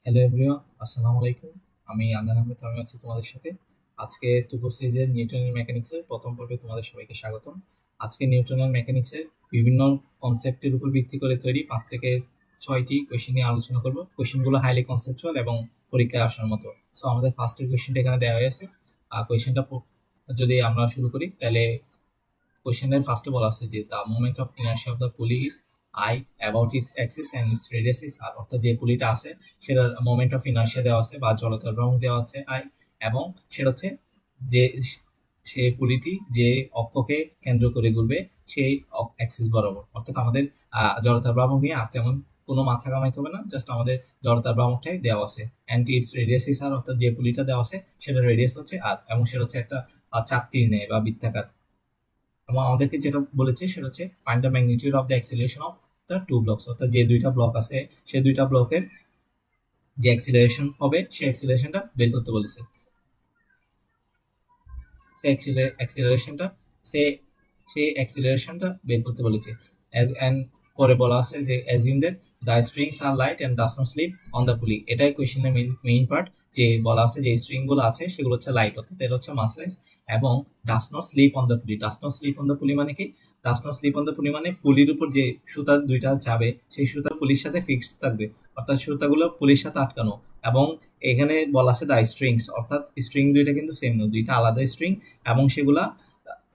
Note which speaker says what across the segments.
Speaker 1: Hello everyone, আসসালামু আলাইকুম। আমি আন্দান আহমেদ, আমি আছি তোমাদের সাথে। আজকে তুকর সিরিজের নিউটনের মেকানিক্সের প্রথম পর্বে তোমাদের সবাইকে স্বাগতম। আজকে নিউটনের মেকানিক্সের বিভিন্ন কনসেপ্টের উপর ভিত্তি করে তৈরি 5 থেকে 6টি কোয়েশ্চেন নিয়ে আলোচনা করব। কোয়েশ্চেনগুলো হাইলি কনসেপচুয়াল এবং পরীক্ষায় আসার মতো। সো আমাদের ফার্স্টের কোয়েশ্চেনটা এখানে দেওয়া হয়েছে। কোয়েশ্চেনটা যদি আমরা শুরু করি, তাহলে কোয়েশ্চেনের ফার্স্টে বলা আছে যে the moment of inertia of the pulley is I about its axis and its radius is R. অর্থাৎ যে পুলিটা আছে সেটার মোমেন্ট অফ ইনার্শিয়া দেওয়া আছে বা জড়তার ভ্রমণ দেওয়া আছে আই, এবং সেটা হচ্ছে যে সেই পুলিটি যে অক্ষকে কেন্দ্র করে ঘুরবে সেই অ্যাক্সিস বরাবর। অর্থাৎ আমাদের জড়তার ভ্রমণ নিয়ে আর তেমন কোনো মাথা কামাইতে হবে না, জাস্ট আমাদের জড়তার ভ্রমণটাই দেওয়া আছে। And its radius is R, অর্থাৎ যে পুলিটা দেওয়া আছে সেটার রেডিয়াস হচ্ছে আর, এবং সেটা হচ্ছে একটা চাকতির নেয় বা বৃত্তাকার। এবং আমাদেরকে যেটা বলেছে সেটা হচ্ছে find the magnitude of the acceleration of the two blocks. অর্থাৎ যে দুইটা ব্লক আছে সেই দুইটা ব্লকের যে অ্যাক্সিলারেশন হবে সেই অ্যাক্সিলারেশনটা বের করতে বলেছে। সেই অ্যাক্সিলারেশনটা সে সেই অ্যাক্সিলারেশনটা বের করতে বলেছে। অ্যাজ অ্যান্ড পরে বলা আছে যে assume that the strings are light and does not slip on the pulley. এটাই কোয়েশ্চেনের মেইন পার্ট, যে বলা আছে যে স্ট্রিংগুলো আছে সেগুলো হচ্ছে লাইট, অর্থাৎ এটা হচ্ছে মাসলেস, এবং does not slip on the pulley. Does not slip on the pulley মানে কি? Does not slip on the pulley মানে পুলির উপর যে সুতা দুইটা যাবে সেই সুতা পুলির সাথে ফিক্সড থাকবে, অর্থাৎ সুতাগুলো পুলির সাথে আটকানো। এবং এখানে বলা আছে দ্য স্ট্রিংস, অর্থাৎ স্ট্রিং দুইটা কিন্তু সেম নয়, দুইটা আলাদা স্ট্রিং, এবং সেগুলা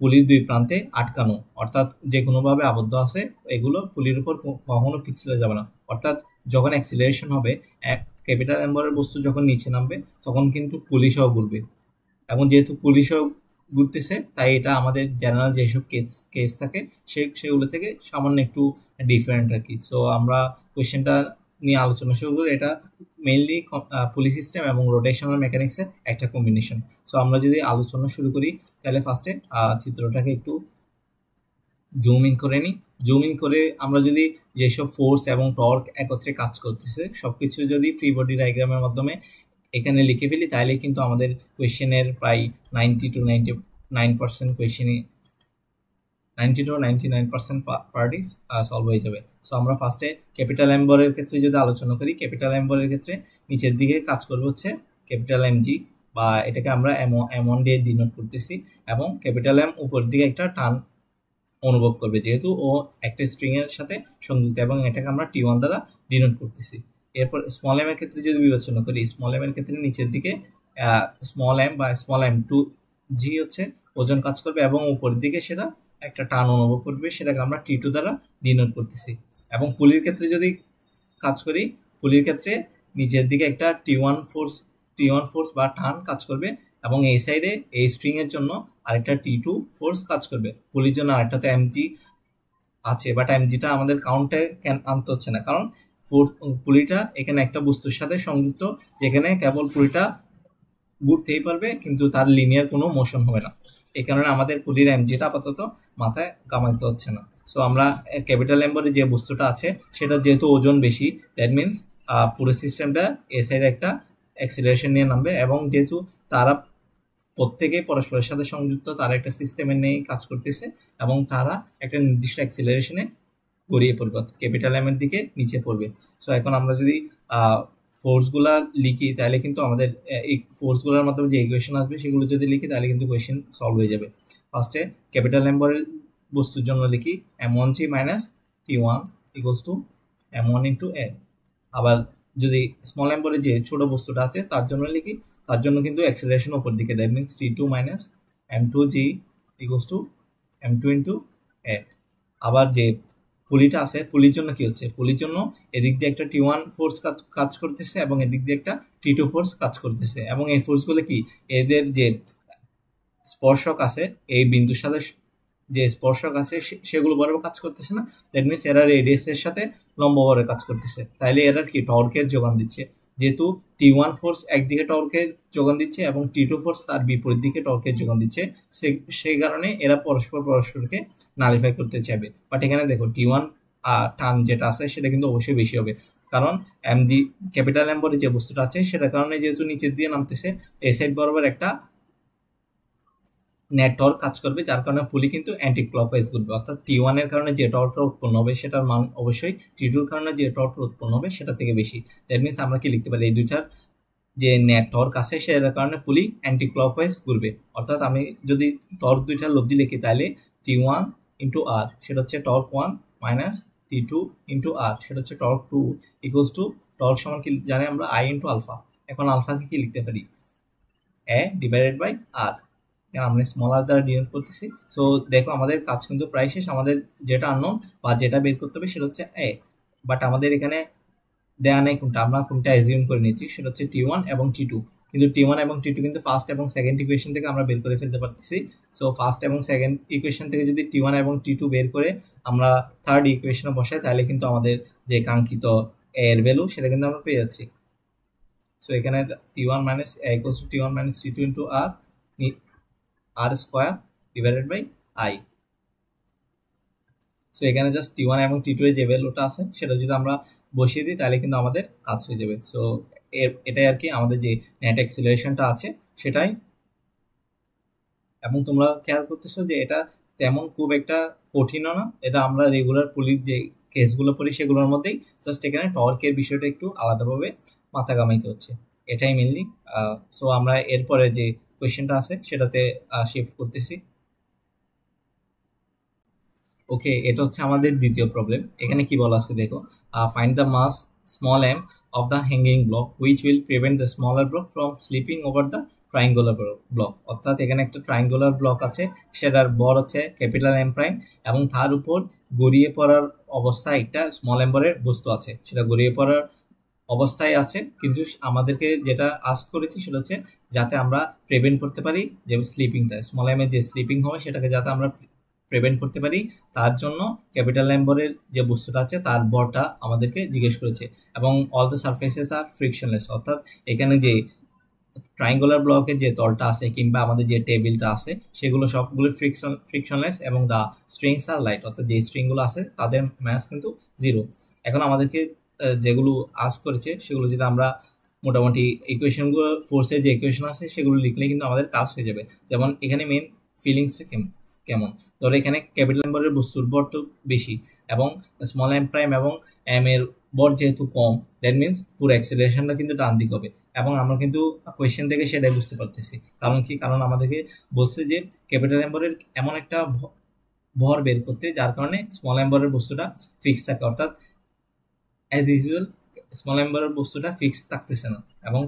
Speaker 1: পুলির দুই প্রান্তে আটকানো, অর্থাৎ যে কোনোভাবে আবদ্ধ আছে। এগুলো পুলির উপর কখনো পিছলে যাবে না। অর্থাৎ যখন অ্যাক্সিলারেশন হবে, ক্যাপিটাল এম্বরের বস্তু যখন নিচে নামবে তখন কিন্তু পুলিশও ঘুরবে, এবং যেহেতু পুলিশও ঘুরতেছে তাই এটা আমাদের জেনারেল যেসব কেস থাকে সেগুলো থেকে সামান্য একটু ডিফারেন্ট আর কি। সো আমরা কোয়েশ্চেনটা নিয়ে আলোচনা শুরু করি। এটা মেইনলি পুলি সিস্টেম এবং রোটেশনাল মেকানিক্সের একটা কম্বিনেশন। সো আমরা যদি আলোচনা শুরু করি, তাহলে ফার্স্টে চিত্রটাকে একটু জুম ইন করে নিই। জুম ইন করে আমরা যদি যেসব ফোর্স এবং টর্ক একত্রে কাজ করতেছে সবকিছু যদি ফ্রি বডি ডায়াগ্রামের মাধ্যমে এখানে লিখে ফেলি, তাহলে কিন্তু আমাদের কোয়েশ্চেনের প্রায় 90 to 99% কোয়েশ্চেনই 90 to 99% পার্টি সলভ হয়ে যাবে। সো আমরা ফার্স্টে ক্যাপিটাল এম্বরের ক্ষেত্রে যদি আলোচনা করি, ক্যাপিটাল এম্বরের ক্ষেত্রে নিচের দিকে কাজ করবে হচ্ছে ক্যাপিটাল এমজি, বা এটাকে আমরা এম1 দিয়ে ডিনোট করতেছি, এবং ক্যাপিটাল এম উপর দিকে একটা টান অনুভব করবে যেহেতু ও একটা স্ট্রিং এর সাথে সংযুক্ত, এবং এটাকে আমরা টি1 দ্বারা ডিনোট করতেছি। এরপর স্মল এম এর ক্ষেত্রে যদি বিবেচনা করি, স্মল এম এর ক্ষেত্রে নিচের দিকে স্মল এম বা স্মল এম টু জি হচ্ছে ওজন কাজ করবে, এবং উপরের দিকে সেটা একটা টান অনুভব করবে, সেটাকে আমরা টি2 দ্বারা ডিনোট করতেছি। এবং পুলির ক্ষেত্রে যদি কাজ করি, পুলির ক্ষেত্রে নিচের দিকে একটা টি1 ফোর্স বা টান কাজ করবে, এবং এই সাইডে এই স্ট্রিং এর জন্য আরেকটা টি2 ফোর্স কাজ করবে। পুলির জন্য আরেকটাতে এমজি আছে, বাট এমজিটা আমাদের কাউন্টে আনতে হচ্ছে না, কারণ পুলিটা এখানে একটা বস্তুর সাথে সংযুক্ত, যেখানে কেবল পুলিটা ঘুরতেই পারবে কিন্তু তার লিনিয়ার কোনো মোশন হবে না। এই কারণে আমাদের পুলির এমজিটা আপাতত মাথায় কামাইতে হচ্ছে না। সো আমরা ক্যাপিটাল এম্বরে যে বস্তুটা আছে সেটা যেহেতু ওজন বেশি, দ্যাট মিনস পুরো সিস্টেমটা এ সাইডে একটা অ্যাক্সিলারেশন নিয়ে নামবে, এবং যেহেতু তারা প্রত্যেকেই পরস্পরের সাথে সংযুক্ত, তারা একটা সিস্টেমের নিয়ে কাজ করতেছে, এবং তারা একটা নির্দিষ্ট অ্যাক্সিলারেশনে গড়িয়ে পড়বে, অর্থাৎ ক্যাপিটাল এম এর দিকে নিচে পড়বে। সো এখন আমরা যদি ফোর্সগুলা লিখি, তাহলে কিন্তু আমাদের এই ফোর্সগুলোর মাধ্যমে যে ইকুয়েশন আসবে সেগুলো যদি লিখি তাহলে কিন্তু কোয়েশ্চেন সলভ হয়ে যাবে। ফার্স্টে ক্যাপিটাল এম্বরের বস্তুর জন্য লিখি m1g minus t1 equals to m1 into a. আবার যদি স্মল এম্বরে যে ছোট বস্তুটা আছে তার জন্য লিখি, তার জন্য কিন্তু অ্যাক্সিলারেশন উপর দিকে, that means t2 minus m2g equals to m2 into a. আবার যে পুলিটা আছে, পুলির জন্য কি হচ্ছে, পুলির জন্য এদিক দিয়ে একটা টি1 ফোর্স কাজ করতেছে এবং এদিক দিয়ে একটা টি2 ফোর্স কাজ করতেছে, এবং এই ফোর্সগুলো কি এদের যে স্পর্শক আছে এই বিন্দুর সাথে যে স্পর্শক আছে সেগুলো বরাবর কাজ করতেছে না, দ্যাট মিনস এরা রেডিয়াসের সাথে লম্বভাবে কাজ করতেছে, তাইলে এরা কি টর্কের যোগান দিচ্ছে। যেহেতু টি1 ফোর্স একদিকে টর্কের যোগান দিচ্ছে এবং টি2 ফোর্স তার বিপরীত দিকে টর্কের যোগান দিচ্ছে, সেই কারণে এরা পরস্পরকে নালিফাই করতে চাইবে। বাট এখানে দেখো টি1 টান যেটা আছে সেটা কিন্তু অবশ্যই বেশি হবে, কারণ এমজি ক্যাপিটাল এম্বরে যে বস্তুটা আছে সেটার কারণে যেহেতু নিচের দিয়ে নামতেছে, এই সাইড বরাবর একটা নেট টর্ক কাজ করবে, যার কারণে পুলি কিন্তু অ্যান্টি ক্লকওয়াইজ ঘুরবে। অর্থাৎ T1 এর কারণে যে টর্কটা উৎপন্ন হবে সেটার মান অবশ্যই T2 এর কারণে যে টর্কটা উৎপন্ন হবে সেটা থেকে বেশি। দ্যাট মিনস আমরা কি লিখতে পারি, এই দুইটার যে নেট টর্ক আছে সেটার কারণে পুলি অ্যান্টি ক্লকওয়াইজ ঘুরবে। অর্থাৎ আমি যদি টর্ক দুইটার লব্ধি লিখি তাহলে T1 ইন্টু আর সেটা হচ্ছে টর্ক 1 মাইনাস T2 ইন্টু আর সেটা হচ্ছে টর্ক 2 ইকুয়ালস টু টর্ক সমান কি জানি আমরা আই ইন্টু আলফা। এখন আলফাকে কি লিখতে পারি, এ ডিভাইডেড বাই আর, আমরা স্মল আর দ্বারা ডিনোট করতেছি। সো দেখো আমাদের কাজ কিন্তু প্রায় শেষ। আমাদের যেটা আননোন বা যেটা বের করতে হবে সেটা হচ্ছে এ, বাট আমাদের এখানে দেয়া নেই কোনটা, আমরা কোনটা অ্যাজিউম করে নিচ্ছি সেটা হচ্ছে T1 এবং T2। কিন্তু T1 এবং T2 কিন্তু ফার্স্ট এবং সেকেন্ড ইকুয়েশন থেকে আমরা বের করে ফেলতে পারতেছি। সো ফার্স্ট এবং সেকেন্ড ইকুয়েশন থেকে যদি T1 এবং T2 বের করে আমরা থার্ড ইকুয়েশনে বসাই তাহলে কিন্তু আমাদের যে কাঙ্ক্ষিত এর ভ্যালু সেটা কিন্তু আমরা পেয়ে যাচ্ছি। সো এখানে T1 minus a equals to T1 minus T2 into r, r square divided by I. So এখানে জাস্ট T1 এবং T2 এর যে ভ্যালুটা আছে সেটা যদি আমরা বসিয়ে দিই তাহলে কিন্তু আমাদের কাজ হয়ে যাবে। সো এটাই আর কি আমাদের যে নেট অ্যাক্সিলারেশনটা আছে সেটাই। এবং তোমরা খেয়াল করতেছো যে এটা তেমন খুব একটা কঠিনও না, এটা আমরা রেগুলার পুলির যে কেসগুলো পড়ি সেগুলোর মধ্যেই, জাস্ট এখানে টর্কের বিষয়টা একটু আলাদাভাবে মাথা ঘামাইতে হচ্ছে, এটাই মেনলি। সো আমরা এরপরে যে কোয়েশ্চেনটা আছে সেটাতে শিফট করতেছি। ওকে, এটা হচ্ছে আমাদের দ্বিতীয় প্রবলেম। এখানে কি বলা আছে দেখো, find the mass small m of the hanging block which will prevent the smaller block from slipping over the triangular block. অর্থাৎ এখানে একটা ট্রাইঙ্গুলার ব্লক আছে, সেটার বর হচ্ছে ক্যাপিটাল এম প্রাইম এবং তার উপর গড়িয়ে পড়ার অবস্থায় একটা স্মল এম্বরের বস্তু আছে, সেটা গড়িয়ে পড়ার অবস্থায় আছে। কিন্তু আমাদেরকে যেটা আস্ক করেছি সেটা হচ্ছে যাতে আমরা প্রিভেন্ট করতে পারি যে স্লিপিংটা, স্মল এম এর যে স্লিপিং হবে সেটাকে যাতে আমরা প্রিভেন্ট করতে পারি, তার জন্য ক্যাপিটাল এম্বরের যে বস্তুটা আছে তার বরটা আমাদেরকে জিজ্ঞেস করেছে। এবং all the surfaces are frictionless, অর্থাৎ এখানে যে ট্রাইঙ্গুলার ব্লকের যে তলটা আছে কিংবা আমাদের যে টেবিলটা আছে সেগুলো সবগুলো ফ্রিকশনলেস এবং দ্য স্ট্রিংস আর লাইট, অর্থাৎ যে স্ট্রিংগুলো আছে তাদের ম্যাস কিন্তু 0। এখন আমাদেরকে যেগুলো আস্ক করেছে সেগুলো যদি আমরা মোটামুটি ইকুয়েশনগুলো, ফোর্সের যে ইকুয়েশন আছে সেগুলো লিখলে কিন্তু আমাদের কাজ হয়ে যাবে। যেমন এখানে মেন ফিলিংসটা কেমন, ধরো এখানে ক্যাপিটাল এম্বরের বস্তুর বর তো বেশি এবং স্মল এম প্রাইম এবং এম এর বর যেহেতু কম, দ্যাট মিনস পুরো অ্যাক্সিলারেশনটা কিন্তু ডান দিক হবে। এবং আমরা কিন্তু কোয়েশ্চেন থেকে সেটাই বুঝতে পারতেছি, কারণ কি, কারণ আমাদেরকে বলছে যে ক্যাপিটাল এম্বরের এমন একটা ভর বের করতে যার কারণে স্মল এম্বরের বস্তুটা ফিক্স থাকে, অর্থাৎ অ্যাজ ইউজুয়াল স্মল এম্বরের বস্তুটা ফিক্স থাকতেছে না, এবং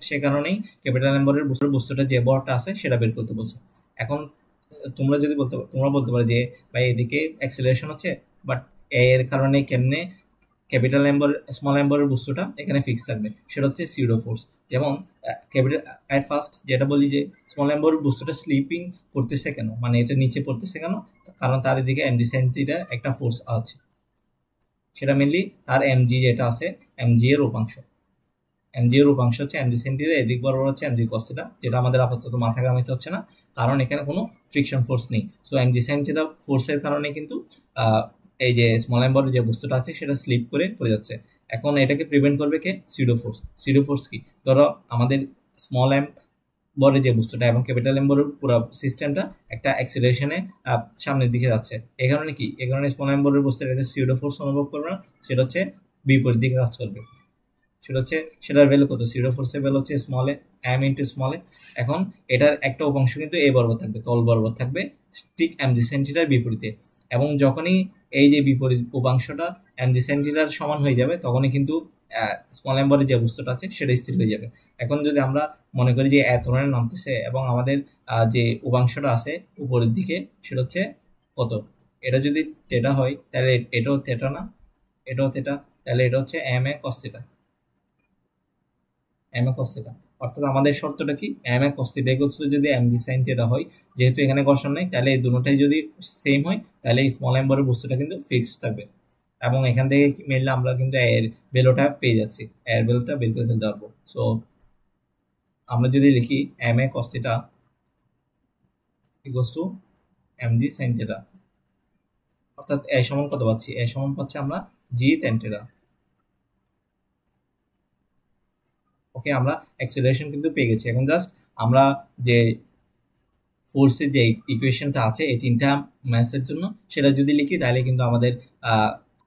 Speaker 1: সে কারণেই ক্যাপিটাল এম্বরের বস্তুটা যে বরটা আছে সেটা বের করতে বলছে। এখন তোমরা বলতে পারো যে ভাই এদিকে অ্যাক্সিলারেশন হচ্ছে, বাট এর কারণে কেমনে ক্যাপিটাল এম্বর স্মল এম্বরের বস্তুটা এখানে ফিক্স থাকবে, সেটা হচ্ছে সিউডো ফোর্স। যেমন ক্যাপিটাল অ্যাট ফার্স্ট যেটা বলি যে স্মল এম্বরের বস্তুটা স্লিপিং করতেছে কেন, মানে এটা নিচে পড়তেছে কেন, কারণ তার এদিকে এমজি সাইন থিটা একটা ফোর্স আছে, সেটা মেনলি তার এমজি যেটা আছে এমজি এর উপাংশ। এমজি এর উপাংশ হচ্ছে এমজি সাইন থিটা, এদিক বরাবর হচ্ছে এমজি কস থিটা, যেটা আমাদের আপাতত মাথা ঘামাইতে হচ্ছে না কারণ এখানে কোনো ফ্রিকশন ফোর্স নেই। সো এমজি সাইন থিটা ফোর্সের কারণে কিন্তু এই যে স্মল এম্বরের যে বস্তুটা আছে সেটা স্লিপ করে পড়ে যাচ্ছে। এখন এটাকে প্রিভেন্ট করবে কে, সিউডো ফোর্স। সিউডো ফোর্স কি, ধরো আমাদের স্মল এম বরের যে বস্তুটা এবং ক্যাপিটাল এম বরের পুরো সিস্টেমটা একটা অ্যাক্সিলারেশনে সামনের দিকে যাচ্ছে। এই কারণে কি, এই কারণে স্মল এম বরের বস্তুটা একটা সিউডো ফোর্স অনুভব করবে না, সেটা হচ্ছে বিপরীত দিকে কাজ করবে। সেটা হচ্ছে সেটার ভ্যালু কত, সিউডো ফোর্সের ভ্যালু হচ্ছে small a m into small a. এখন এটার একটা উপাংশ কিন্তু এ বরাবর থাকবে, তল বরাবর থাকবে ঠিক এমজি সাইন থিটার বিপরীতে। এবং যখনই এই যে বিপরীত উপাংশটা এমজি সাইন থিটার সমান হয়ে যাবে তখনই কিন্তু স্মল এম্বরের যে বস্তুটা আছে সেটা স্থির হয়ে যাবে। এখন যদি আমরা মনে করি যে এত ধরনের নামতেছে এবং আমাদের যে উপাংশটা আছে উপরের দিকে সেটা হচ্ছে কত, এটা যদি থেটা হয় তাহলে এটাও থেটা না, এটাও থেটা, তাহলে এটা হচ্ছে m a cos theta, m a cos theta. অর্থাৎ আমাদের শর্তটা কি, m a cos theta equals to যদি এম জি সাইন থিটা হয়, যেহেতু এখানে ঘর্ষণ নেই তাহলে এই দুটোটাই যদি সেম হয় তাহলে এই স্মল এম্বরের বস্তুটা কিন্তু ফিক্সড থাকবে। এবং এখান থেকে মেনলি আমরা কিন্তু এর ভ্যালুটা পেয়ে যাচ্ছি, এর ভ্যালুটা বের করে ফেলতে পারবো। সো আমরা যদি লিখি m a cos theta equals to m g sine theta, অর্থাৎ এ সমান কত পাচ্ছি, এ সমান পাচ্ছি আমরা জি ট্যান থিটা। ওকে, আমরা অ্যাক্সিলারেশন কিন্তু পেয়ে গেছি। এখন জাস্ট আমরা যে ফোর্সের যে ইকুয়েশনটা আছে এই তিনটা ম্যাথের জন্য সেটা যদি লিখি তাহলে কিন্তু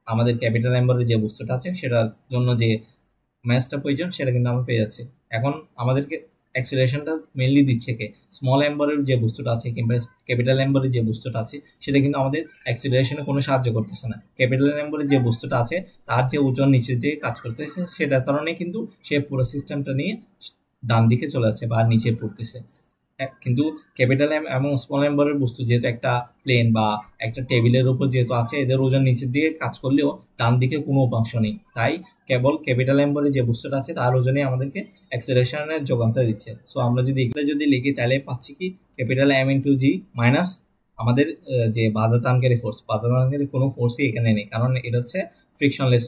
Speaker 1: আমাদের ক্যাপিটাল এম্বরের যে বস্তুটা আছে সেটার জন্য যে ম্যাথসটা প্রয়োজন সেটা কিন্তু আমরা পেয়ে যাচ্ছি। এখন আমাদেরকে অ্যাক্সিলারেশনটা মেইনলি দিচ্ছে কে, স্মল এম্বরের যে বস্তুটা আছে কিংবা ক্যাপিটাল এম্বরের যে বস্তুটা আছে সেটা কিন্তু আমাদের অ্যাক্সিলারেশনে কোনো সাহায্য করতেছে না। ক্যাপিটাল এম্বরের যে বস্তুটা আছে তার যে ওজন নিচের দিকে কাজ করতেছে সেটার কারণে কিন্তু সে পুরো সিস্টেমটা নিয়ে ডান দিকে চলে যাচ্ছে বা নিচে পড়তেছে। কিন্তু ক্যাপিটাল এম এবং স্মল এম্বরের বস্তু যেহেতু একটা প্লেন বা একটা টেবিলের উপর যেহেতু আছে, এদের ওজন নিচের দিকে কাজ করলেও ডান দিকে কোনো উপাংশ নেই, তাই কেবল ক্যাপিটাল এম্বরের যে বস্তুটা আছে তার ওজনে আমাদেরকে অ্যাক্সেলারেশনের যোগানটা দিচ্ছে। সো আমরা যদি এগুলো যদি লিখি তাহলে পাচ্ছি কি ক্যাপিটাল এম ইন্টু জি মাইনাস আমাদের যে বাধা দানকারী ফোর্স, বাধা দানকারী কোনো ফোর্সই এখানে নেই, কারণ এটা হচ্ছে ফ্রিকশনলেস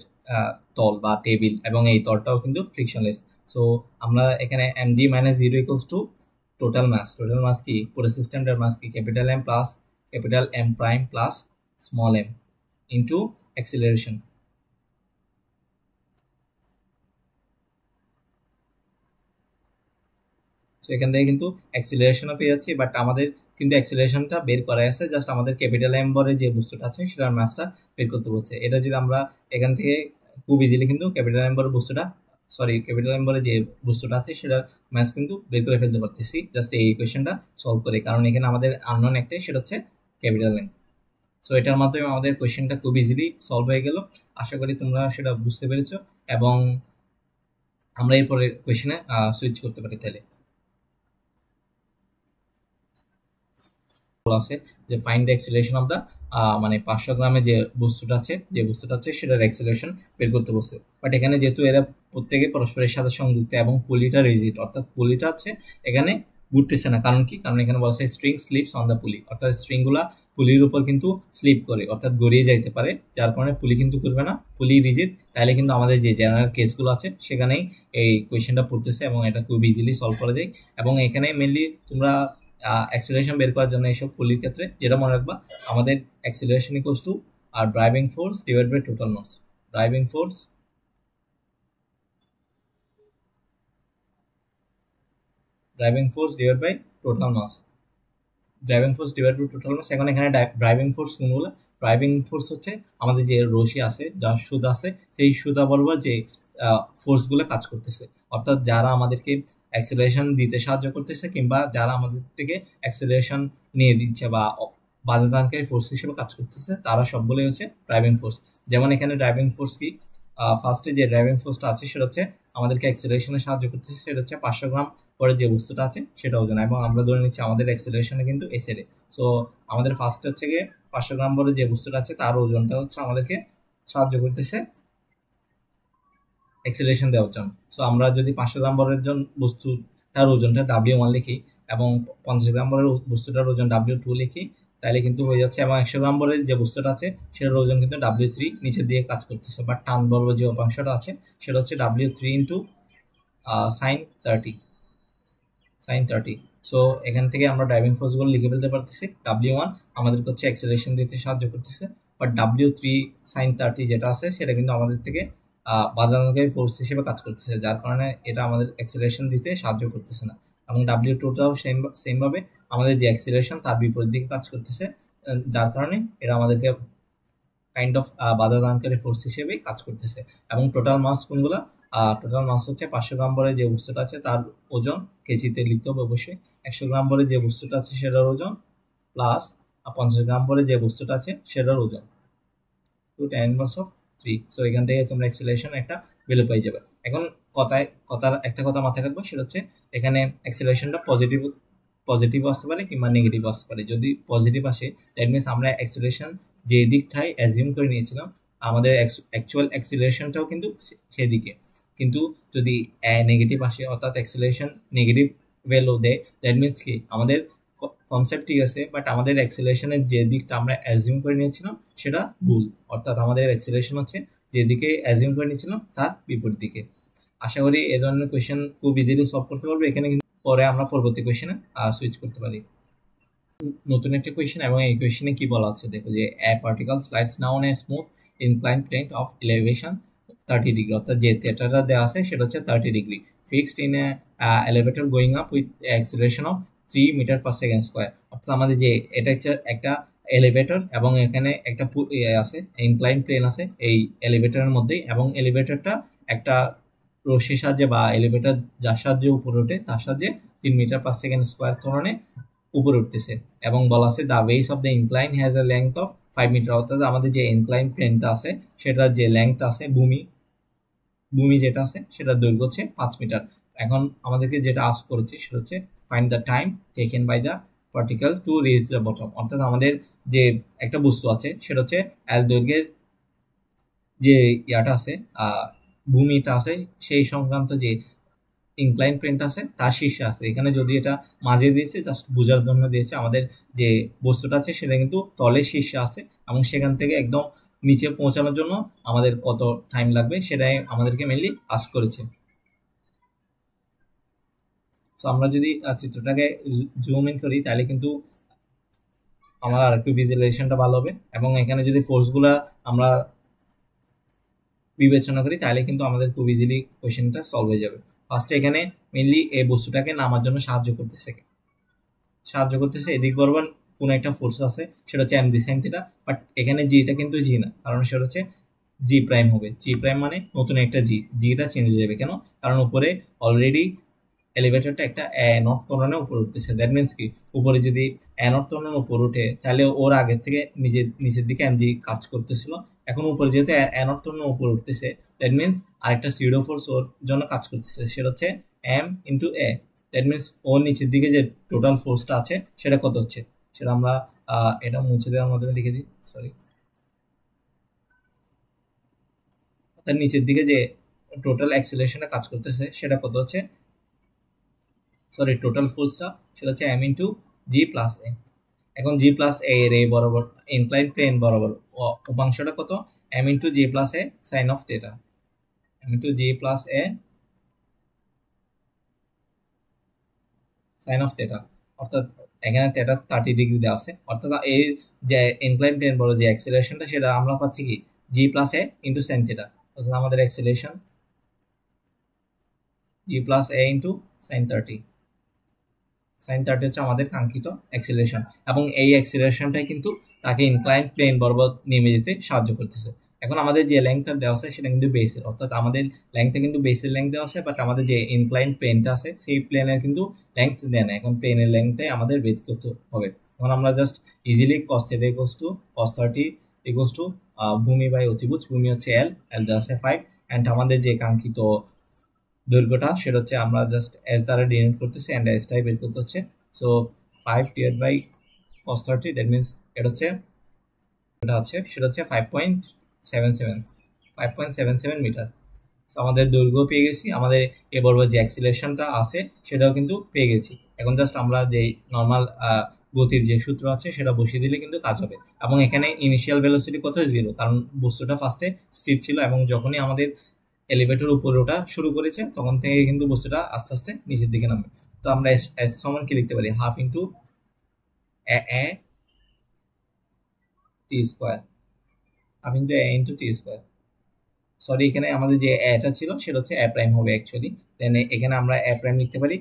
Speaker 1: তল বা টেবিল এবং এই তলটাও কিন্তু ফ্রিকশনলেস। সো আমরা এখানে m g minus zero equals to total mass কি পুরো সিস্টেমটার মাস কি capital M plus capital M prime plus small m into acceleration. So এখান থেকে কিন্তু অ্যাক্সিলারেশনও পেয়ে যাচ্ছি, বাট আমাদের কিন্তু অ্যাক্সিলারেশনটা বের করা আছে, জাস্ট আমাদের ক্যাপিটাল এম্বরে যে বস্তুটা আছে সেটার মাসটা বের করতে বলছে। এটা যদি আমরা এখান থেকে খুব ইজিলি কিন্তু ক্যাপিটাল এম্বরের বস্তুটা ক্যাপিটাল এম্বরে যে বস্তুটা আছে সেটার ম্যাথ কিন্তু বের করে ফেলতে পারতেছি জাস্ট এই ইকুয়েশনটা সলভ করে, কারণ এখানে আমাদের আননোন একটাই, সেটা হচ্ছে ক্যাপিটাল এম। সো এটার মাধ্যমে আমাদের কোয়েশ্চেনটা খুব ইজিলি সলভ হয়ে গেল। আশা করি তোমরা সেটা বুঝতে পেরেছো এবং আমরা এরপরে কোয়েশ্চেনে সুইচ করতে পারি। তাহলে আছে যে find the acceleration of the মানে 500 গ্রামে যে বস্তুটা আছে সেটার অ্যাক্সিলারেশন বের করতে বলছে। বাট এখানে যেহেতু এরা প্রত্যেকে পরস্পরের সাথে সংযুক্ত এবং পুলিটা রিজিড, অর্থাৎ পুলিটা আছে এখানে ঘুরতেছে না। কারণ কি, কারণ এখানে বলা হয় স্ট্রিং স্লিপস অন দ্য পুলি, অর্থাৎ স্ট্রিংগুলা পুলির উপর কিন্তু স্লিপ করে অর্থাৎ গড়িয়ে যাইতে পারে, যার কারণে পুলি কিন্তু করবে না, পুলি রিজিড। তাহলে কিন্তু আমাদের যে জেনারেল কেসগুলো আছে সেখানেই এই কোয়েশ্চেনটা পড়তেছে এবং এটা খুব ইজিলি সলভ করা যায়। এবং এখানে মেনলি তোমরা অ্যাক্সিলারেশন বের করার জন্য এইসব পুলির ক্ষেত্রে যেটা মনে রাখবা, আমাদের acceleration equals to driving force divide by total mass. Driving force divide by total mass. এখন এখানে ড্রাইভিং ফোর্স কোনগুলো? ড্রাইভিং ফোর্স হচ্ছে আমাদের যে রশি আছে, যা সুতা আছে, সেই সুতা বরাবর যে ফোর্সগুলো কাজ করতেছে, অর্থাৎ যারা আমাদেরকে অ্যাক্সিলারেশন দিতে সাহায্য করতেছে কিংবা যারা আমাদের থেকে অ্যাক্সিলারেশন নিয়ে দিচ্ছে বা বাধা দানকারী ফোর্স হিসেবে কাজ করতেছে, তারা সবগুলোই হচ্ছে ড্রাইভিং ফোর্স। যেমন এখানে ড্রাইভিং ফোর্স কি, ফার্স্টে যে ড্রাইভিং ফোর্সটা আছে সেটা হচ্ছে আমাদেরকে অ্যাক্সিলারেশনে সাহায্য করতেছে, সেটা হচ্ছে 500 গ্রাম পরে যে বস্তুটা আছে সেটা ওজন, এবং আমরা ধরে নিচ্ছি আমাদের অ্যাক্সিলারেশনে কিন্তু এ সাইডে। সো আমাদের ফার্স্ট হচ্ছে গিয়ে 500 গ্রাম পরে যে বস্তুটা আছে তার ওজনটা হচ্ছে আমাদেরকে সাহায্য করতেছে অ্যাক্সিলারেশন দেওয়ার জন্য। সো আমরা যদি 500 গ্রাম বরের বস্তুটার ওজনটা W1 লিখি এবং 50 গ্রাম বরের বস্তুটার ওজন W2 লিখি, তাহলে কিন্তু হয়ে যাচ্ছে। এবং 100 গ্রাম বরের যে বস্তুটা আছে সেটার ওজন কিন্তু W3 নিচের দিকে কাজ করতেছে, বাট টান বর্গ যে উপাংশটা আছে সেটা হচ্ছে W3 ইন্টু সাইন 30। সো এখান থেকে আমরা ড্রাইভিং ফোর্সগুলো লিখে ফেলতে পারতেছি। W1 আমাদেরকে হচ্ছে অ্যাক্সিলারেশন দিতে সাহায্য করতেছে, বাট W3 সাইন 30 যেটা আছে সেটা কিন্তু আমাদের থেকে বাধাদানকারী ফোর্স হিসেবে কাজ করতেছে, যার কারণে এটা আমাদের অ্যাক্সিলারেশন দিতে সাহায্য করতেছে না। এবং W2টাও সেমভাবে আমাদের যে অ্যাক্সিলারেশন তার বিপরীত দিকে কাজ করতেছে, যার কারণে এটা আমাদেরকে কাইন্ড অফ বাধাদানকারী ফোর্স হিসেবেই কাজ করতেছে। এবং টোটাল মাস কোনগুলো? টোটাল মাস হচ্ছে 500 গ্রাম বরে যে বস্তুটা আছে তার ওজন কেজিতে লিখতে হবে অবশ্যই, 100 গ্রাম বরে যে বস্তুটা আছে সেটার ওজন প্লাস 50 গ্রাম বরে যে বস্তুটা আছে সেটার ওজন, 2 tan inverse of 3। সো এখান থেকে তোমরা অ্যাক্সিলারেশন একটা ভ্যালু পেয়ে যাবে। এখন একটা কথা মাথায় রাখবো, সেটা হচ্ছে এখানে অ্যাক্সিলারেশনটা পজিটিভ আসতে পারে কিংবা নেগেটিভ আসতে পারে। যদি পজিটিভ আসে দ্যাট মিনস আমরা অ্যাক্সিলারেশন যে দিকটাই অ্যাজিউম করে নিয়েছিলাম আমাদের অ্যাকচুয়াল অ্যাক্সিলারেশনটাও কিন্তু সেদিকে। কিন্তু যদি নেগেটিভ আসে অর্থাৎ অ্যাক্সিলারেশন নেগেটিভ ভ্যালু দেয়, দ্যাট মিনস কি আমাদের কনসেপ্ট ঠিক আছে, বাট আমাদের অ্যাক্সিলারেশনের যে দিকটা আমরা অ্যাজিউম করে নিয়েছিলাম সেটা ভুল, অর্থাৎ আমাদের অ্যাক্সিলারেশন হচ্ছে যেদিকে অ্যাজিউম করে নিয়েছিলাম তার বিপরীত দিকে। আশা করি এই ধরনের কোয়েশ্চেন খুব ইজিলি সলভ করতে পারবো। এখানে কিন্তু পরে আমরা পরবর্তী কোয়েশ্চেনে সুইচ করতে পারি। নতুন একটা কোয়েশ্চেন, এবং এই কোয়েশ্চেনে কি বলা আছে দেখো, যে a particle slides down a smooth incline plane of elevation 30 degree, অর্থাৎ যে থিয়েটারটা দেওয়া আছে সেটা হচ্ছে 30 degree, fixed in a elevator going up with acceleration of 3 metre per second square. অর্থাৎ আমাদের যে এটা হচ্ছে একটা এলিভেটর এবং এখানে একটা আছে ইনক্লাইন প্লেন আছে এই এলিভেটরের মধ্যেই, এবং এলিভেটরটা একটা রশির সাহায্যে বা এলিভেটর যার সাহায্যে উপরে ওঠে তার সাহায্যে 3 মিটার পার সেকেন্ড স্কোয়ার ত্বরণে উপরে উঠতেছে। এবং বলা আছে the base of the incline has a length of 5 metre. অর্থাৎ আমাদের যে ইনক্লাইন প্লেনটা আছে সেটার যে লেংথ আছে ভূমি যেটা আছে সেটার দৈর্ঘ্য হচ্ছে 5 মিটার। এখন আমাদেরকে যেটা আস্ক করেছে সেটা হচ্ছে find the time taken by the particle to reach the bottom. অর্থাৎ আমাদের যে একটা বস্তু আছে সেটা হচ্ছে এল দৈর্ঘ্যের যে ইয়াটা আছে ভূমিটা আছে সেই সংক্রান্ত যে ইনক্লাইন প্লেনটা আছে তার শীর্ষে আছে। এখানে যদি এটা মাঝে দিয়েছে জাস্ট বোঝার জন্য দিয়েছে, আমাদের যে বস্তুটা আছে সেটা কিন্তু তলের শীর্ষে আছে এবং সেখান থেকে একদম নিচে পৌঁছানোর জন্য আমাদের কত টাইম লাগবে সেটাই আমাদেরকে মেনলি আস্ক করেছে। তো আমরা যদি চিত্রটাকে জুম ইন করি তাহলে কিন্তু আমার আর একটু ভিজুয়ালাইজেশনটা ভালো হবে, এবং এখানে যদি ফোর্সগুলা আমরা বিবেচনা করি তাহলে কিন্তু আমাদের খুব ইজিলি কোয়েশ্চেনটা সলভ হয়ে যাবে। ফার্স্টে এখানে মেনলি এই বস্তুটাকে নামার জন্য সাহায্য করতেছে এদিক বরাবর কোন একটা ফোর্স আছে সেটা হচ্ছে m g sine theta, but এখানে জিটা কিন্তু জি না, কারণ সেটা হচ্ছে জি প্রাইম হবে। জি প্রাইম মানে নতুন একটা জিটা চেঞ্জ হয়ে যাবে। কেন? কারণ উপরে অলরেডি এলিভেটরটা একটা নট ত্বরণে উপরে উঠতেছে। দ্যাট মিনস কি উপরে যদি নট ত্বরণের উপর উঠে তাহলে ওর আগের থেকে নিচের দিকে এমজি কাজ করতেছিল, এখন উপরে যেহেতু নট ত্বরণের উপর উঠতেছে দ্যাট মিনস আরেকটা সিউডো ফোর্স ওর জন্য কাজ করতেছে, সেটা হচ্ছে m into a. That means ওর নিচের দিকে যে টোটাল ফোর্সটা আছে সেটা কত হচ্ছে সেটা আমরা এটা মুছে দেওয়ার মাধ্যমে লিখে দিই, সরি। তার নিচের দিকে যে টোটাল অ্যাক্সিলারেশনটা কাজ করতেছে সেটা কত হচ্ছে, সরি টোটাল ফোর্সটা সেটা হচ্ছে এম ইন্টু জি প্লাস এ। এখন জি প্লাস এ এর এই বরাবর ইনক্লাইন প্লেন বরাবর উপাংশটা কত, m into g plus a sine of theta, m into g plus a sine of theta. অর্থাৎ এখানে থিটা 30 ডিগ্রি দেওয়া আছে, অর্থাৎ এই যে ইনক্লাইন প্লেন বড় যে অ্যাক্সিলারেশনটা সেটা আমরা পাচ্ছি কি জি প্লাস এ ইন্টু সাইন থিটা। অর্থাৎ আমাদের অ্যাক্সিলারেশন জি প্লাস এ ইন্টু সাইন 30 হচ্ছে আমাদের কাঙ্ক্ষিত অ্যাক্সিলারেশন, এবং এই অ্যাক্সিলারেশনটাই কিন্তু তাকে ইনক্লাইন প্লেন বরাবর নেমে যেতে সাহায্য করতেছে। এখন আমাদের যে লেংথটা দেওয়া আছে সেটা কিন্তু বেসের, অর্থাৎ আমাদের লেংথটা কিন্তু বেসের লেংথ দেওয়া আছে, বাট আমাদের যে ইনক্লাইন প্লেনটা আছে সেই প্লেনের কিন্তু লেংথ দেয় না। এখন প্লেনের লেংথটাই আমাদের বের করতে হবে। এখন আমরা just easily cos θ equals to cos 30 equals to ভূমি বাই অতিভুজ, ভূমি হচ্ছে এল দেওয়া আছে 5, অ্যান্ড আমাদের যে কাঙ্ক্ষিত দৈর্ঘ্যটা সেটা হচ্ছে আমরা জাস্ট এস দ্বারা ডিনোট করতেছি অ্যান্ড এসটাই বের করতে হচ্ছে। So 5 divide by cos 30 that means এটা হচ্ছে সেটা হচ্ছে 5.77 মিটার। সো আমাদের দৈর্ঘ্য পেয়ে গেছি, আমাদের এবার যে অ্যাক্সিলারেশনটা আছে সেটাও কিন্তু পেয়ে গেছি। এখন জাস্ট আমরা যে নর্মাল গতির যে সূত্র আছে সেটা বসিয়ে দিলে কিন্তু কাজ হবে। এবং এখানে ইনিশিয়াল ভেলোসিটি কত, 0, কারণ বস্তুটা ফার্স্টে স্থির ছিল এবং যখনই আমাদের এলিভেটর উপরে ওঠা শুরু করেছে তখন থেকে কিন্তু বস্তুটা আস্তে আস্তে নিচের দিকে নামবে। তো আমরা এস সমান কি লিখতে পারি, হাফ ইন্টু এ টি স্কোয়ার, হাফ ইন্টু এ ইন্টু টি স্কোয়ার। সরি, এখানে আমাদের যে এটা ছিল সেটা হচ্ছে এ প্রাইম হবে অ্যাকচুয়ালি, দেন এখানে আমরা এ প্রাইম লিখতে পারি।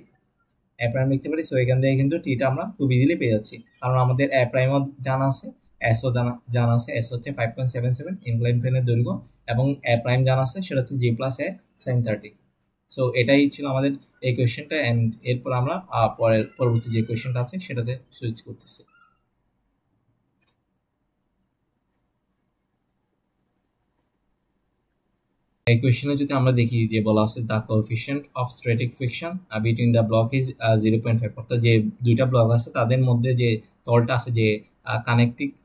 Speaker 1: সো এখান থেকে কিন্তু টিটা আমরা খুব ইজিলি পেয়ে যাচ্ছি, কারণ আমাদের এ প্রাইমও জানা আছে, এসও জানা আছে। এস হচ্ছে 5.77 ইনক্লাইন প্লেনের দৈর্ঘ্য, এবং এ প্রাইম জানা আছে সেটা হচ্ছে জি প্লাস এ সাইন 30। সো এটাই ছিল আমাদের এই কোয়েশ্চেনটা, অ্যান্ড এরপর আমরা পরবর্তী যে কোয়েশ্চেনটা আছে সেটাতে সুইচ করতেছি। এই কোয়েশ্চেনে যদি আমরা দেখি যে বলা আছে the coefficient of static friction between the block is 0.5, অর্থাৎ যে দুইটা ব্লক আছে তাদের মধ্যে যে তলটা আছে, যে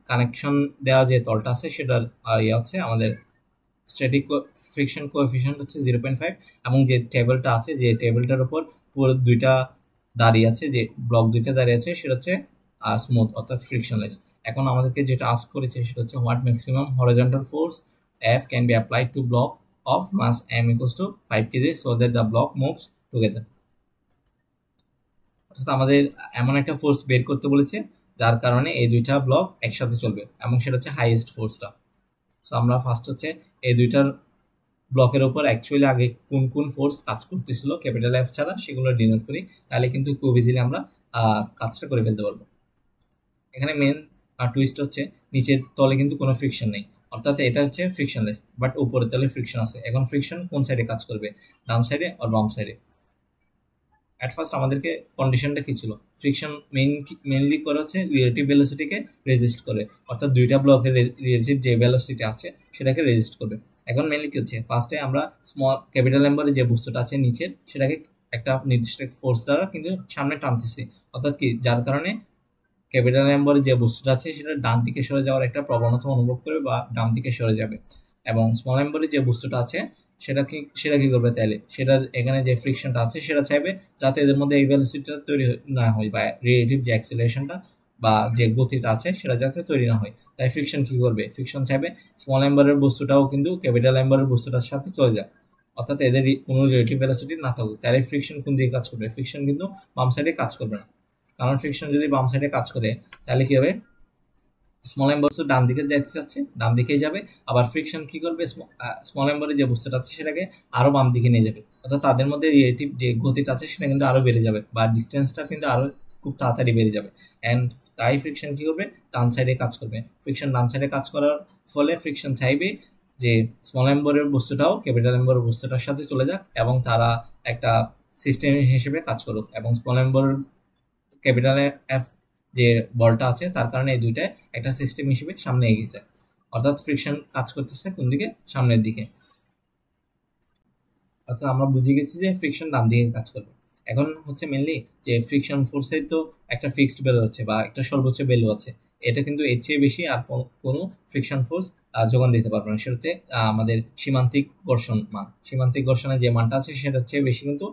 Speaker 1: কানেকশন দেওয়া যে তলটা আছে সেটার ইয়ে হচ্ছে আমাদের স্ট্যাটিক ফ্রিকশন কোএফিশিয়েন্ট হচ্ছে 0.5, এবং যে টেবিলটা আছে যে টেবিলটার উপর পুরো দুইটা দাঁড়িয়ে আছে, যে ব্লক দুইটা দাঁড়িয়ে আছে সেটা হচ্ছে স্মুথ অর্থাৎ ফ্রিকশনলেস। এখন আমাদেরকে যেটা আস্ক করেছে সেটা হচ্ছে what maximum horizontal force F can be applied to block of mass m equals to 5 kg so that the block moves together। অর্থাৎ আমাদের এমন একটা ফোর্স বের করতে বলেছে যার কারণে এই দুইটা ব্লক একসাথে চলবে, এবং সেটা হচ্ছে হাইয়েস্ট ফোর্সটা। সো আমরা ফার্স্ট হচ্ছে এই দুইটার ব্লকের উপর অ্যাকচুয়ালি আগে কোন কোন ফোর্স কাজ করতেছিল ক্যাপিটাল এফ ছাড়া সেগুলো ডিনোট করি, তাহলে কিন্তু খুব ইজিলি আমরা কাজটা করে ফেলতে পারবো। এখানে মেন টুইস্ট হচ্ছে নিচের তলে কিন্তু কোনো ফ্রিকশন নেই, অর্থাৎ এটা হচ্ছে ফ্রিকশনলেস, বাট উপরের তলে ফ্রিকশন আছে। এখন ফ্রিকশন কোন সাইডে কাজ করবে, ডান সাইডে আর বাম সাইডে? অ্যাট ফার্স্ট আমাদেরকে কন্ডিশনটা কি ছিল, ফ্রিকশন মেইনলি করে হচ্ছে রিলেটিভ ভেলোসিটিকে রেজিস্ট করে, অর্থাৎ দুইটা ব্লকের রিলেটিভ যে ভেলোসিটি আছে সেটাকে রেজিস্ট করবে। এখন মেইনলি কি হচ্ছে, ফার্স্টে আমরা ক্যাপিটাল নাম্বারে যে বস্তুটা আছে নিচের সেটাকে একটা নির্দিষ্ট ফোর্স দ্বারা কিন্তু সামনে টানতেছি, অর্থাৎ কি যার কারণে ক্যাপিটাল নাম্বারে যে বস্তুটা আছে সেটা ডান দিকে সরে যাওয়ার একটা প্রবণতা অনুভব করবে বা ডান দিকে সরে যাবে। এবং স্মল নাম্বারে যে বস্তুটা আছে সেটা কি করবে, তাইলে সেটা এখানে যে ফ্রিকশনটা আছে সেটা চাইবে যাতে এদের মধ্যে এই ভেলোসিটিটা তৈরি না হয়, বা রিলেটিভ যে অ্যাক্সিলারেশনটা বা যে গতিটা আছে সেটা যাতে তৈরি না হয়। তাই ফ্রিকশন কি করবে, ফ্রিকশন চাইবে স্মল নাম্বারের বস্তুটাও কিন্তু ক্যাপিটাল নাম্বারের বস্তুটার সাথে চলে যায়, অর্থাৎ এদের কোনো রিলেটিভ ভেলোসিটি না থাকুক। তাহলে ফ্রিকশন কোন দিকে কাজ করবে, ফ্রিকশন কিন্তু বাম সাইডে কাজ করবে না, কারণ ফ্রিকশন যদি বাম সাইডে কাজ করে তাহলে কি হবে, স্মল এম বস্তু ডান দিকে যাইতে চাচ্ছে, ডান দিকেই যাবে। আবার ফ্রিকশন কি করবে, স্মল এম্বরে যে বস্তুটা আছে সেটাকে আরো বাম দিকে নিয়ে যাবে, অর্থাৎ তাদের মধ্যে রিলেটিভ যে গতিটা আছে সেটা কিন্তু আরো বেড়ে যাবে, বা ডিস্টেন্সটা কিন্তু আরো খুব তাড়াতাড়ি বেড়ে যাবে। অ্যান্ড তাই ফ্রিকশন কি করবে, ডান সাইডে কাজ করবে। ফ্রিকশন ডান সাইডে কাজ করার ফলে ফ্রিকশন চাইবে যে স্মল এম্বরের বস্তুটাও ক্যাপিটাল এম্বরের বস্তুটার সাথে চলে যাক এবং তারা একটা সিস্টেম হিসেবে কাজ করুক, এবং স্মল এম্বরের ক্যাপিটাল এফ যে বলটা আছে তার কারণে এই দুইটায় একটা সিস্টেম হিসেবে সামনে এগিয়ে যায়, অর্থাৎ ফ্রিকশন কাজ করতেছে কোন দিকে, সামনের দিকে। অর্থাৎ আমরা বুঝে গেছি যে ফ্রিকশন ডান দিকে কাজ করবে। এখন হচ্ছে মেনলি যে ফ্রিকশন ফোর্সের তো একটা ফিক্সড ভ্যালু আছে বা একটা সর্বোচ্চ ভ্যালু আছে, এটা কিন্তু এর চেয়ে বেশি আর কোনো ফ্রিকশন ফোর্স যোগান দিতে পারবে না। সেটা হচ্ছে আমাদের সীমান্তিক ঘর্ষণ মান, সীমান্তিক ঘর্ষণের যে মানটা আছে সেটার চেয়ে বেশি কিন্তু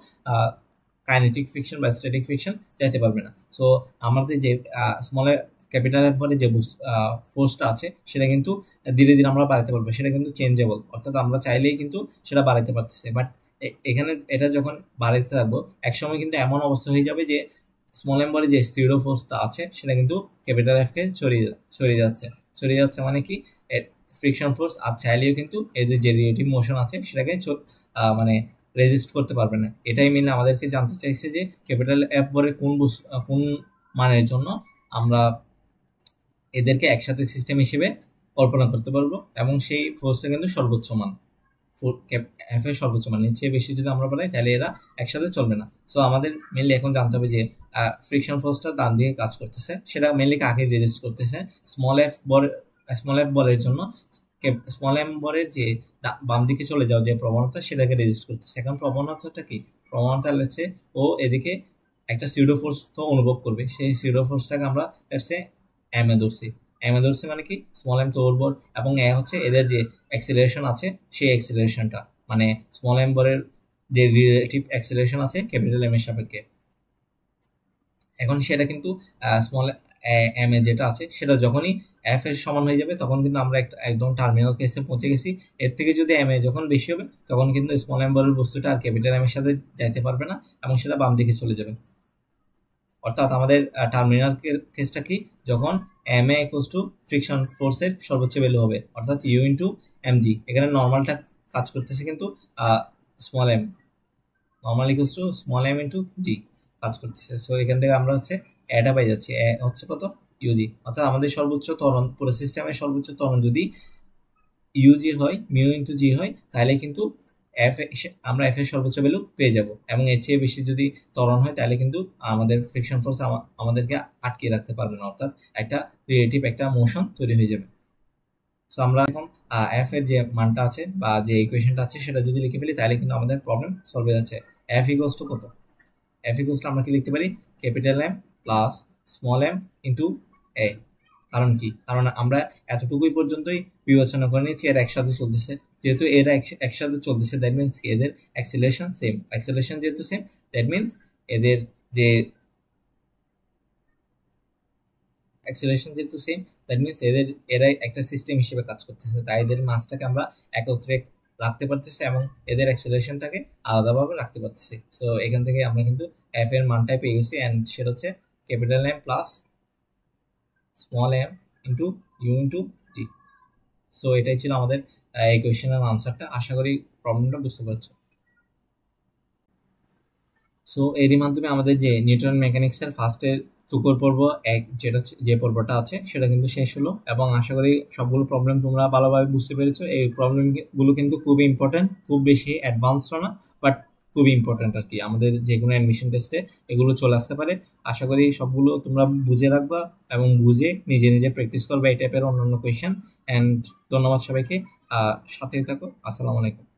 Speaker 1: কাইনেটিক ফ্রিকশন বা স্ট্যাটিক ফ্রিকশন যাইতে পারবে না। সো আমাদের যে স্মল ক্যাপিটাল এফরে যে ফোর্সটা আছে সেটা কিন্তু ধীরে ধীরে আমরা বাড়াতে পারবো, সেটা কিন্তু চেঞ্জেবল, অর্থাৎ আমরা চাইলেই কিন্তু সেটা বাড়াতে পারতেছে। বাট এখানে এটা যখন বাড়াতে থাকবো একসময় কিন্তু এমন অবস্থা হয়ে যাবে যে স্মল এম্বরে যে সিরো ফোর্সটা আছে সেটা কিন্তু ক্যাপিটাল এফকে ছড়িয়ে যাচ্ছে মানে কি, ফ্রিকশন ফোর্স আর চাইলেও কিন্তু এদের যে রিলেটিভ মোশন আছে সেটাকে মানে রেজিস্ট করতে পারবে না। এটাই মেনলি আমাদেরকে জানতে চাইছে যে ক্যাপিটাল এফ বরের কোন মানের জন্য আমরা এদেরকে একসাথে সিস্টেম হিসেবে কল্পনা করতে পারবো, এবং সেই ফোর্সটা কিন্তু সর্বোচ্চ মান, এফ এর সর্বোচ্চ মান, এর চেয়ে বেশি যদি আমরা বানাই তাহলে এরা একসাথে চলবে না। সো আমাদের মেনলি এখন জানতে হবে যে ফ্রিকশন ফোর্সটা ডান দিকে কাজ করতেছে, সেটা মেনলি কাকে রেজিস্ট করতেছে, স্মল এফ বলের জন্য স্মল এম বলের যে বাম দিকে চলে যাওয়া যে প্রবণতা সেটাকে রেজিস্ট করতেছে। এখন প্রবণতাটা কি, প্রবণতা হচ্ছে ও এদিকে একটা সিউডো ফোর্স তো অনুভব করবে, সেই সিউডো ফোর্সটাকে আমরা এম এ ধরছি। এম এ ধরছি মানে কি, স্মল এম তো ওর বল এবং এ হচ্ছে এদের যে অ্যাক্সিলারেশন আছে সেই অ্যাক্সিলারেশনটা, মানে স্মল এম বলের যে রিলেটিভ অ্যাক্সিলারেশন আছে ক্যাপিটাল এম এর সাপেক্ষে। এখন সেটা কিন্তু স্মল এম এ যেটা আছে সেটা যখনই এফ এর সমান হয়ে যাবে তখন কিন্তু আমরা একদম টার্মিনাল কেসে পৌঁছে গেছি। এর থেকে যদি এম এ যখন বেশি হবে তখন কিন্তু স্মল এম বলের বস্তুটা আর ক্যাপিটাল এম এর সাথে যাইতে পারবে না এবং সেটা বাম দিকে চলে যাবে। অর্থাৎ আমাদের টার্মিনাল কেসটা কি, যখন m a equals to friction ফোর্সের সর্বোচ্চ ভ্যালু হবে, অর্থাৎ ইউ ইন্টু এম জি। এখানে নর্মালটা কাজ করতেছে কিন্তু small m, normal equals to small m into g কাজ করতেছে। সো এখান থেকে আমরা হচ্ছে এটা পাই যাচ্ছি, হচ্ছে কত, ইউজি। অর্থাৎ আমাদের সর্বোচ্চ ত্বরণ, পুরো সিস্টেমের সর্বোচ্চ ত্বরণ যদি ইউজি হয়, মিউ ইন্টু জি হয়, তাহলে কিন্তু আমরা এফ এর সর্বোচ্চ ভ্যালু পেয়ে যাব, এবং এর চেয়ে বেশি যদি ত্বরণ হয় তাহলে কিন্তু আমাদের ফ্রিকশন ফোর্স আমাদেরকে আটকে রাখতে পারবে না, অর্থাৎ একটা রিলেটিভ একটা মোশন তৈরি হয়ে যাবে। সো আমরা এখন এফ এর যে মানটা আছে বা যে ইকুয়েশনটা আছে সেটা যদি লিখে ফেলি তাহলে কিন্তু আমাদের প্রবলেম সলভ হয়ে যাচ্ছে। এফ ইকুয়ালস টু কত, এফ ইকুয়ালস টু আমরা কি লিখতে পারি, capital M plus small m into a. কারণ কি, কারণ আমরা এতটুকুই পর্যন্তই বিবেচনা করে নিয়েছি এরা একসাথে চলতেছে, যেহেতু এরা একসাথে চলতেছে দ্যাট মিনস এদের অ্যাক্সিলারেশন সেম, অ্যাক্সিলারেশন যেহেতু সেম দ্যাট মিনস এদের যে অ্যাক্সিলারেশন যেহেতু সেম দ্যাট মিনস এরা একটা সিস্টেম হিসেবে কাজ করতেছে, তাই এদের মাসটাকে আমরা একত্রে রাখতে পারতেছি এবং এদের অ্যাক্সিলারেশনটাকে আলাদাভাবে রাখতে পারতেছি। সো এখান থেকে আমরা কিন্তু এফ এর মানটাই পেয়ে গেছি, অ্যান্ড সেটা হচ্ছে capital M plus small m into u into g. So এটাই ছিল আমাদের এই কোয়েশ্চেনের আনসারটা। আশা করি প্রবলেমটা বুঝতে পারছো। সো এরই মাধ্যমে আমাদের যে নিউটন মেকানিক্সের ফার্স্টের তুকর পর্ব এক যেটা যে পর্বটা আছে সেটা কিন্তু শেষ হলো, এবং আশা করি সবগুলো প্রবলেম তোমরা ভালোভাবে বুঝতে পেরেছো। এই প্রবলেমগুলো কিন্তু খুবই ইম্পর্টেন্ট, খুব বেশি অ্যাডভান্সড না, বাট খুবই ইম্পর্টেন্ট আর কি। আমাদের যে কোনো অ্যাডমিশন টেস্টে এগুলো চলে আসতে পারে। আশা করি সবগুলো তোমরা বুঝে রাখবা এবং বুঝে নিজে নিজে প্র্যাকটিস করবে এই টাইপের অন্যান্য কোয়েশ্চেন। অ্যান্ড ধন্যবাদ সবাইকে, সাথেই থাকো। আসসালামু আলাইকুম।